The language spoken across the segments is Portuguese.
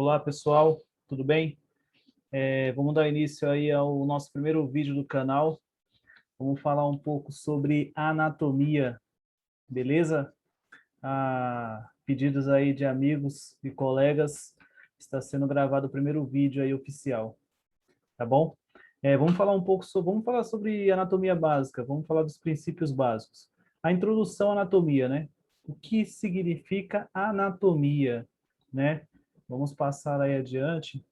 Olá, pessoal, tudo bem? Vamos dar início aí ao nosso primeiro vídeo do canal. Vamos falar um pouco sobre anatomia, beleza? Pedidos aí de amigos e colegas, está sendo gravado o primeiro vídeo aí oficial, tá bom? Vamos falar um pouco vamos falar sobre anatomia básica, vamos falar dos princípios básicos. A introdução à anatomia, né? O que significa anatomia, né? Vamos passar aí adiante.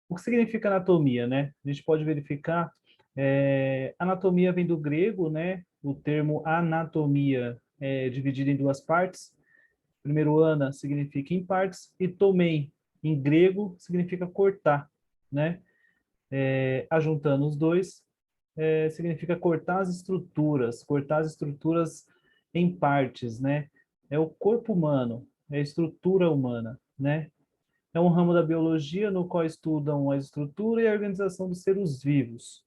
O que significa anatomia, né? A gente pode verificar, anatomia vem do grego, né? O termo anatomia é dividido em duas partes. Primeiro, ana significa em partes e tomei, em grego, significa cortar, né? Ajuntando os dois, significa cortar as estruturas em partes, né? É o corpo humano, é a estrutura humana, né? É um ramo da biologia no qual estudam a estrutura e a organização dos seres vivos,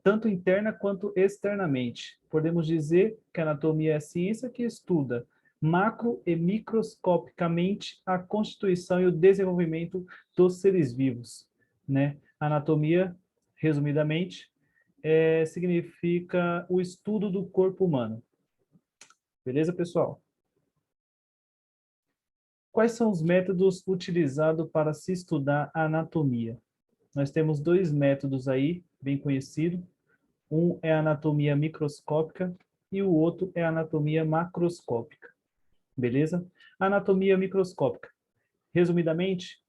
tanto interna quanto externamente. Podemos dizer que a anatomia é a ciência que estuda macro e microscopicamente a constituição e o desenvolvimento dos seres vivos, né? A anatomia, resumidamente, significa o estudo do corpo humano. Beleza, pessoal? Quais são os métodos utilizados para se estudar a anatomia? Nós temos dois métodos aí, bem conhecidos. Um é a anatomia microscópica e o outro é a anatomia macroscópica. Beleza? A anatomia microscópica, resumidamente,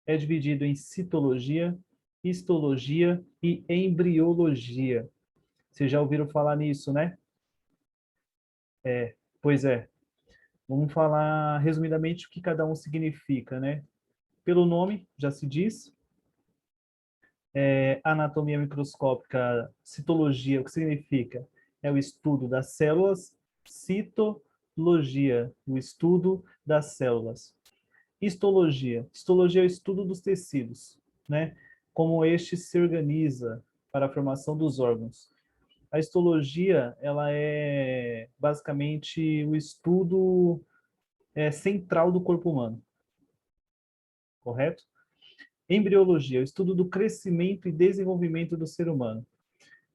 é dividido em citologia, histologia e embriologia. Vocês já ouviram falar nisso, né? Pois é. Vamos falar resumidamente o que cada um significa, né? Pelo nome, já se diz, anatomia microscópica, citologia, o que significa? É o estudo das células, citologia, o estudo das células. Histologia é o estudo dos tecidos, né? Como este se organiza para a formação dos órgãos. A histologia, ela é basicamente o estudo central do corpo humano, correto? Embriologia, o estudo do crescimento e desenvolvimento do ser humano.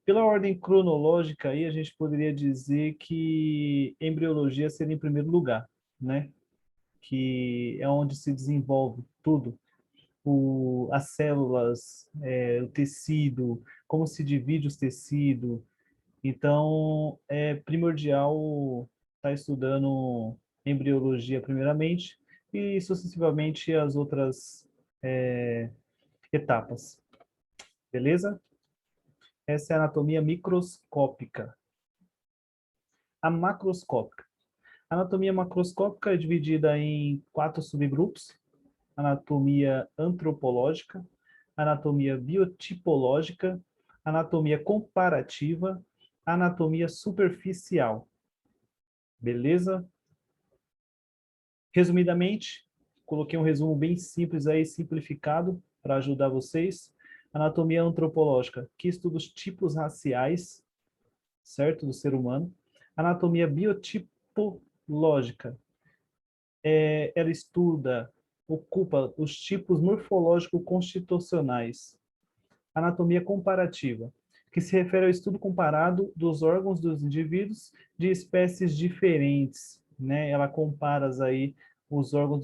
Pela ordem cronológica, aí a gente poderia dizer que embriologia seria em primeiro lugar, né? Que é onde se desenvolve tudo, as células, o tecido, como se divide os tecidos. Então, é primordial estar estudando embriologia primeiramente e sucessivamente as outras etapas. Beleza? Essa é a anatomia microscópica. A macroscópica. A anatomia macroscópica é dividida em 4 subgrupos: anatomia antropológica, anatomia biotipológica, anatomia comparativa, anatomia superficial. Beleza? Resumidamente, coloquei um resumo bem simples aí, simplificado, para ajudar vocês. Anatomia antropológica, que estuda os tipos raciais, certo, do ser humano. Anatomia biotipológica, ela estuda, ocupa os tipos morfológicos constitucionais. Anatomia comparativa, que se refere ao estudo comparado dos órgãos dos indivíduos de espécies diferentes, né? Ela compara aí os órgãos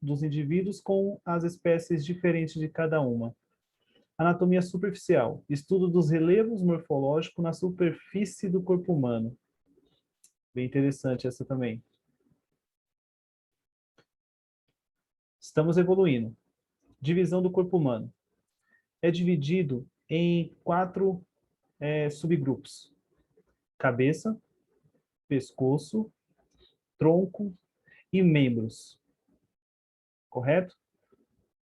dos indivíduos com as espécies diferentes de cada uma. Anatomia superficial, estudo dos relevos morfológicos na superfície do corpo humano. Bem interessante essa também. Estamos evoluindo. Divisão do corpo humano. É dividido em 4 subgrupos: cabeça, pescoço, tronco e membros. Correto?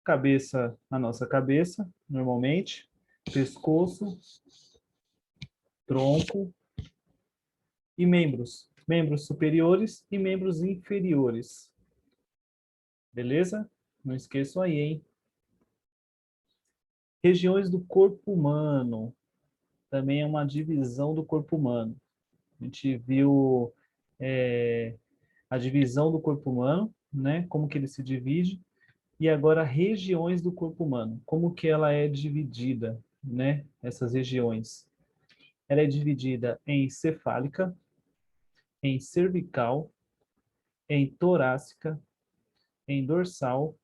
Cabeça, a nossa cabeça, normalmente. Pescoço, tronco e membros. Membros superiores e membros inferiores. Beleza? Não esqueçam aí, hein? Regiões do corpo humano. Também é uma divisão do corpo humano. A gente viu a divisão do corpo humano, né? Como que ele se divide. E agora, regiões do corpo humano. Como que ela é dividida, né? Essas regiões. Ela é dividida em cefálica, em cervical, em torácica, em dorsal,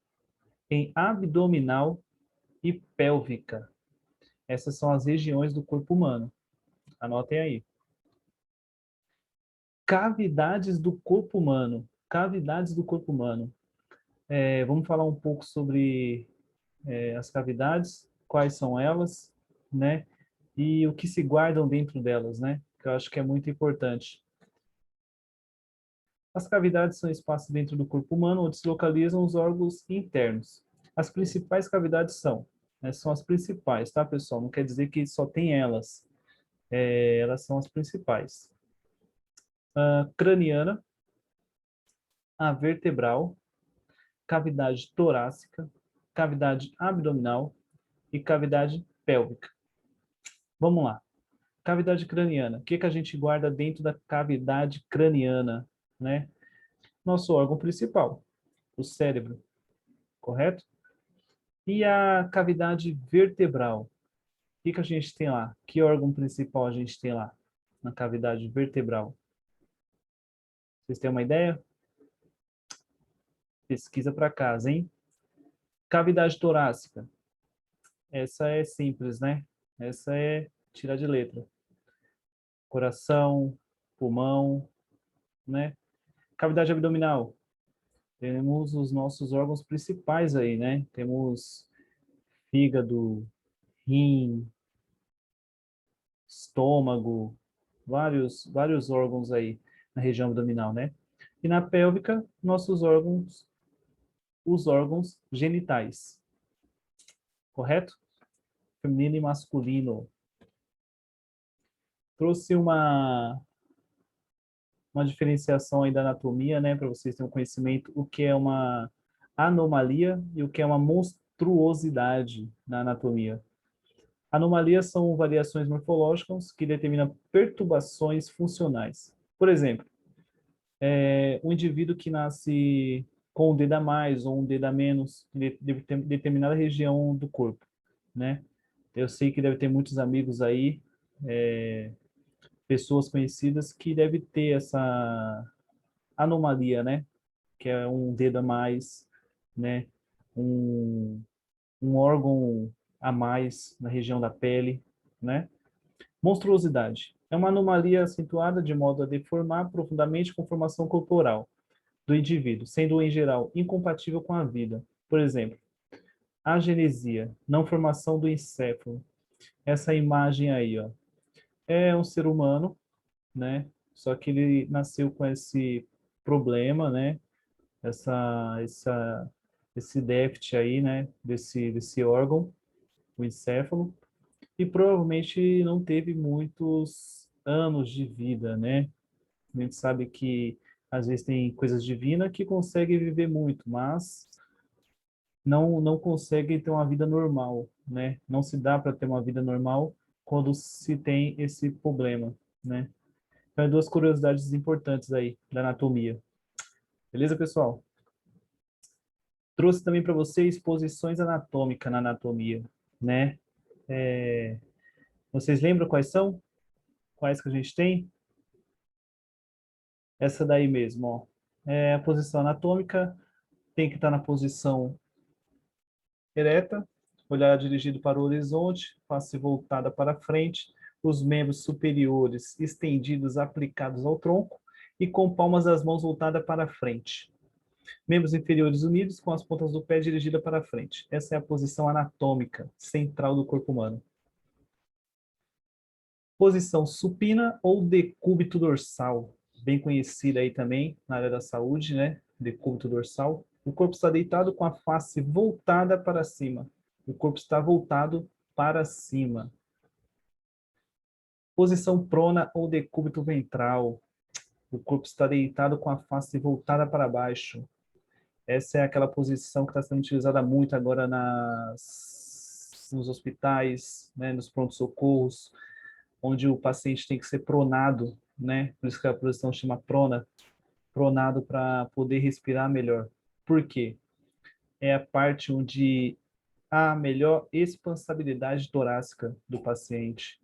em abdominal e pélvica. Essas são as regiões do corpo humano. Anotem aí. Cavidades do corpo humano. Cavidades do corpo humano. Vamos falar um pouco sobre as cavidades, quais são elas, né? E o que se guardam dentro delas, né? Que eu acho que é muito importante. As cavidades são espaços dentro do corpo humano onde se localizam os órgãos internos. As principais cavidades são, né, são as principais, tá, pessoal? Não quer dizer que só tem elas. Elas são as principais. A craniana, a vertebral, cavidade torácica, cavidade abdominal e cavidade pélvica. Vamos lá. Cavidade craniana. O que que a gente guarda dentro da cavidade craniana, né? Nosso órgão principal, o cérebro, correto? E a cavidade vertebral? O que que a gente tem lá? Que órgão principal a gente tem lá na cavidade vertebral? Vocês têm uma ideia? Pesquisa para casa, hein? Cavidade torácica. Essa é simples, né? Essa é tirar de letra. Coração, pulmão, né? Cavidade abdominal. Temos os nossos órgãos principais aí, né? Temos fígado, rim, estômago, vários órgãos aí na região abdominal, né? E na pélvica, nossos órgãos, os órgãos genitais, correto? Feminino e masculino. Trouxe uma diferenciação aí da anatomia, né, para vocês terem um conhecimento, o que é uma anomalia e o que é uma monstruosidade na anatomia. Anomalias são variações morfológicas que determinam perturbações funcionais. Por exemplo, um indivíduo que nasce com um dedo a mais ou um dedo a menos em determinada região do corpo, né? Eu sei que deve ter muitos amigos aí, pessoas conhecidas que devem ter essa anomalia, né? Que é um dedo a mais, né? Um, um órgão a mais na região da pele, né? Monstruosidade. É uma anomalia acentuada de modo a deformar profundamente a conformação corporal do indivíduo, sendo em geral incompatível com a vida. Por exemplo, agenesia, não formação do encéfalo. Essa imagem aí, ó, é um ser humano, né? Só que ele nasceu com esse problema, né? Esse déficit aí, né? Desse órgão, o encéfalo, e provavelmente não teve muitos anos de vida, né? A gente sabe que às vezes tem coisas divinas que conseguem viver muito, mas não conseguem ter uma vida normal, né? Não se dá para ter uma vida normal quando se tem esse problema, né? Então, duas curiosidades importantes aí da anatomia. Beleza, pessoal? Trouxe também para vocês posições anatômicas na anatomia, né? Vocês lembram quais são? Quais que a gente tem? Essa daí mesmo, ó. A posição anatômica tem que estar na posição ereta, olhar dirigido para o horizonte, face voltada para frente, os membros superiores estendidos aplicados ao tronco e com palmas das mãos voltadas para frente. Membros inferiores unidos com as pontas do pé dirigidas para frente. Essa é a posição anatômica central do corpo humano. Posição supina ou decúbito dorsal, bem conhecida aí também na área da saúde, né? Decúbito dorsal. O corpo está deitado com a face voltada para cima. O corpo está voltado para cima. Posição prona ou decúbito ventral. O corpo está deitado com a face voltada para baixo. Essa é aquela posição que está sendo utilizada muito agora nos hospitais, né, nos pronto-socorros, onde o paciente tem que ser pronado, né? Por isso que a posição chama pronado para poder respirar melhor, Por quê? É a parte onde há a melhor expansibilidade torácica do paciente,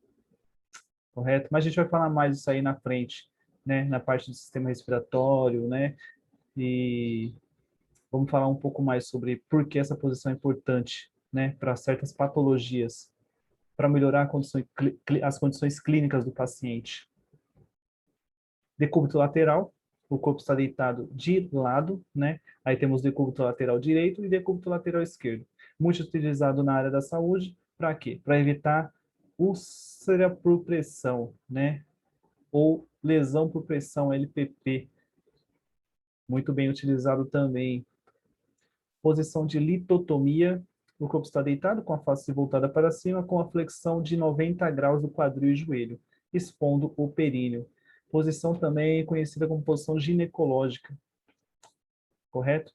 correto? Mas a gente vai falar mais disso aí na frente, né? Na parte do sistema respiratório, né? E vamos falar um pouco mais sobre por que essa posição é importante, né? Para certas patologias, para melhorar as condições clínicas do paciente. Decúbito lateral, o corpo está deitado de lado, né? Aí temos decúbito lateral direito e decúbito lateral esquerdo. Muito utilizado na área da saúde, para quê? Para evitar úlcera por pressão, né? Ou lesão por pressão, LPP. Muito bem utilizado também. Posição de litotomia, o corpo está deitado com a face voltada para cima, com a flexão de 90 graus do quadril e joelho, expondo o períneo. Posição também conhecida como posição ginecológica, correto?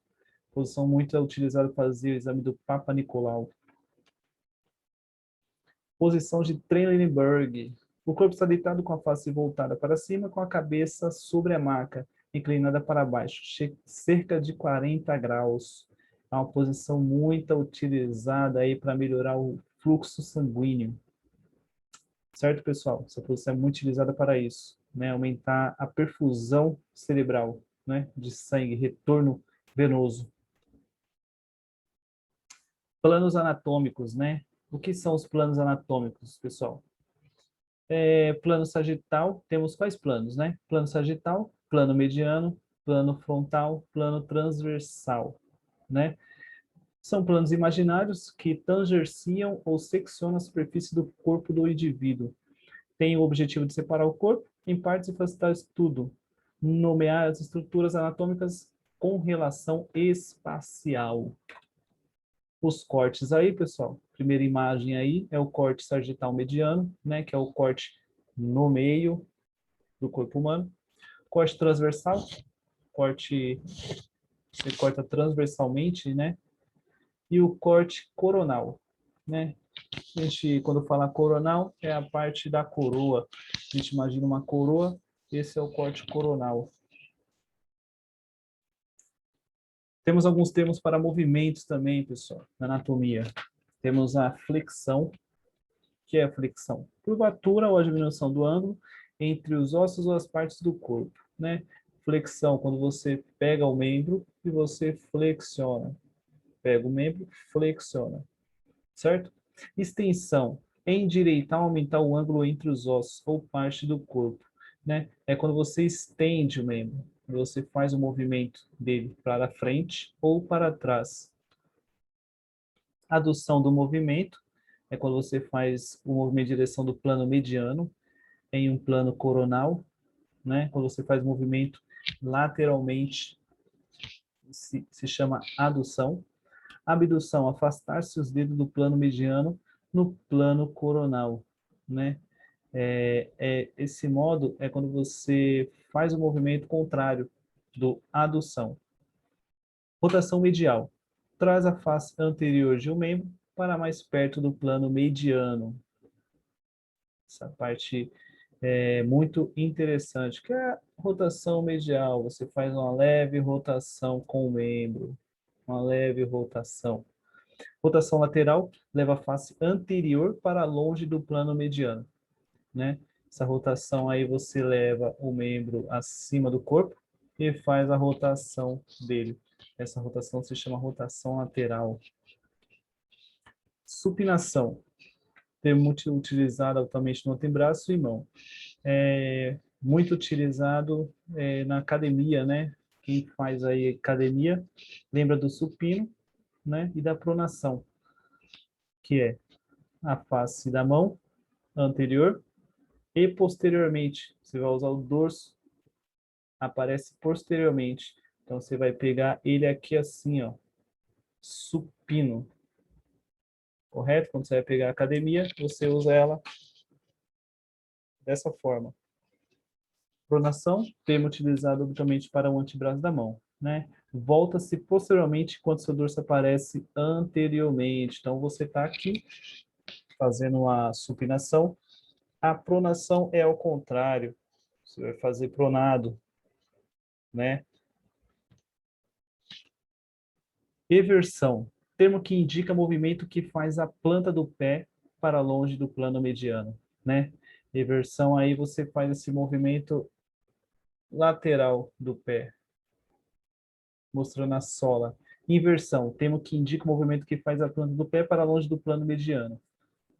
Posição muito utilizada para fazer o exame do Papa Nicolau. Posição de Trendelenburg. O corpo está deitado com a face voltada para cima, com a cabeça sobre a maca, inclinada para baixo, cerca de 40 graus. É uma posição muito utilizada aí para melhorar o fluxo sanguíneo. Certo, pessoal? Essa posição é muito utilizada para isso, né? Aumentar a perfusão cerebral, né? De sangue, retorno venoso. Planos anatômicos, né? O que são os planos anatômicos, pessoal? Plano sagital, temos quais planos, né? Plano sagital, plano mediano, plano frontal, plano transversal, né? São planos imaginários que tangenciam ou seccionam a superfície do corpo do indivíduo. Tem o objetivo de separar o corpo em partes e facilitar o estudo, nomear as estruturas anatômicas com relação espacial. Os cortes aí, pessoal, primeira imagem aí é o corte sagital mediano, né, que é o corte no meio do corpo humano. Corte transversal, corte, você corta transversalmente, né, e o corte coronal, né. A gente, quando fala coronal, é a parte da coroa. A gente imagina uma coroa, esse é o corte coronal. Temos alguns termos para movimentos também, pessoal, na anatomia. Temos a flexão, que é a flexão? Curvatura ou a diminuição do ângulo entre os ossos ou as partes do corpo, né? Flexão, quando você pega o membro e você flexiona. Pega o membro, flexiona, certo? Extensão, endireitar, aumentar o ângulo entre os ossos ou parte do corpo, né? É quando você estende o membro, você faz o movimento dele para frente ou para trás. Adução do movimento é quando você faz o movimento em direção do plano mediano em um plano coronal, né? Quando você faz o movimento lateralmente, se chama adução. Abdução, afastar-se os dedos do plano mediano no plano coronal, né? Esse modo é quando você faz o movimento contrário do adução. Rotação medial. Traz a face anterior de um membro para mais perto do plano mediano. Essa parte é muito interessante, que é a rotação medial. Você faz uma leve rotação com o membro. Uma leve rotação. Rotação lateral leva a face anterior para longe do plano mediano, né? Essa rotação aí você leva o membro acima do corpo e faz a rotação dele. Essa rotação se chama rotação lateral. Supinação. Termo muito utilizado altamente no antebraço e mão. Muito utilizado na academia, né? Quem faz aí academia lembra do supino, né? E da pronação, que é a face da mão anterior e posteriormente. Você vai usar o dorso, aparece posteriormente. Então, você vai pegar ele aqui assim, ó, supino. Correto? Quando você vai pegar a academia, você usa ela dessa forma. Pronação, termo utilizado habitualmente para o antebraço da mão, né? Volta-se posteriormente quando seu dorso aparece anteriormente. Então, você está aqui fazendo a supinação. A pronação é ao contrário. Você vai fazer pronado, né? Eversão, termo que indica movimento que faz a planta do pé para longe do plano mediano, né? Eversão, aí você faz esse movimento lateral do pé, mostrando a sola. Inversão, termo que indica o movimento que faz a planta do pé para longe do plano mediano,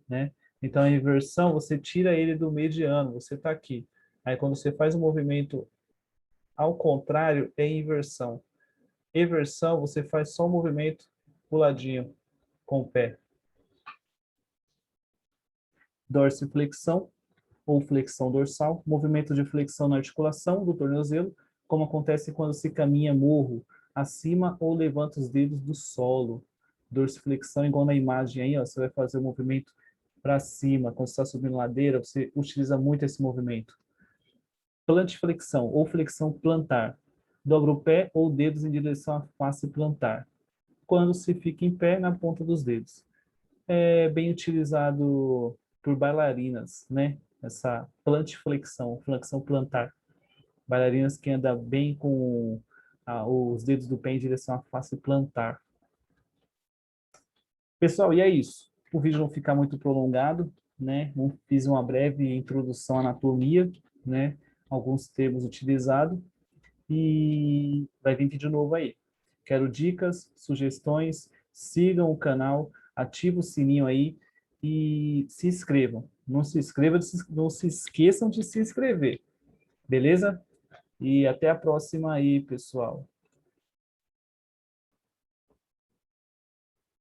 né? Então, a inversão, você tira ele do mediano, você está aqui. Aí, quando você faz o movimento ao contrário, é inversão. Eversão, você faz só o movimento puladinho com o pé. Dorsiflexão, ou flexão dorsal, movimento de flexão na articulação do tornozelo, como acontece quando se caminha morro, acima ou levanta os dedos do solo. Dorsiflexão, igual na imagem aí, ó, você vai fazer o movimento para cima. Quando você está subindo ladeira, você utiliza muito esse movimento. Plantiflexão, ou flexão plantar. Dobra o pé ou dedos em direção à face plantar. Quando se fica em pé, na ponta dos dedos. É bem utilizado por bailarinas, né? Essa plantiflexão, flexão plantar. Bailarinas que andam bem com os dedos do pé em direção à face plantar. Pessoal, e é isso. O vídeo não ficar muito prolongado, né? Fiz uma breve introdução à anatomia, né? Alguns termos utilizados. E vai vir vídeo novo aí. Quero dicas, sugestões, sigam o canal, ativem o sininho aí e se inscrevam. Não se inscrevam, não se esqueçam de se inscrever, beleza? E até a próxima aí, pessoal.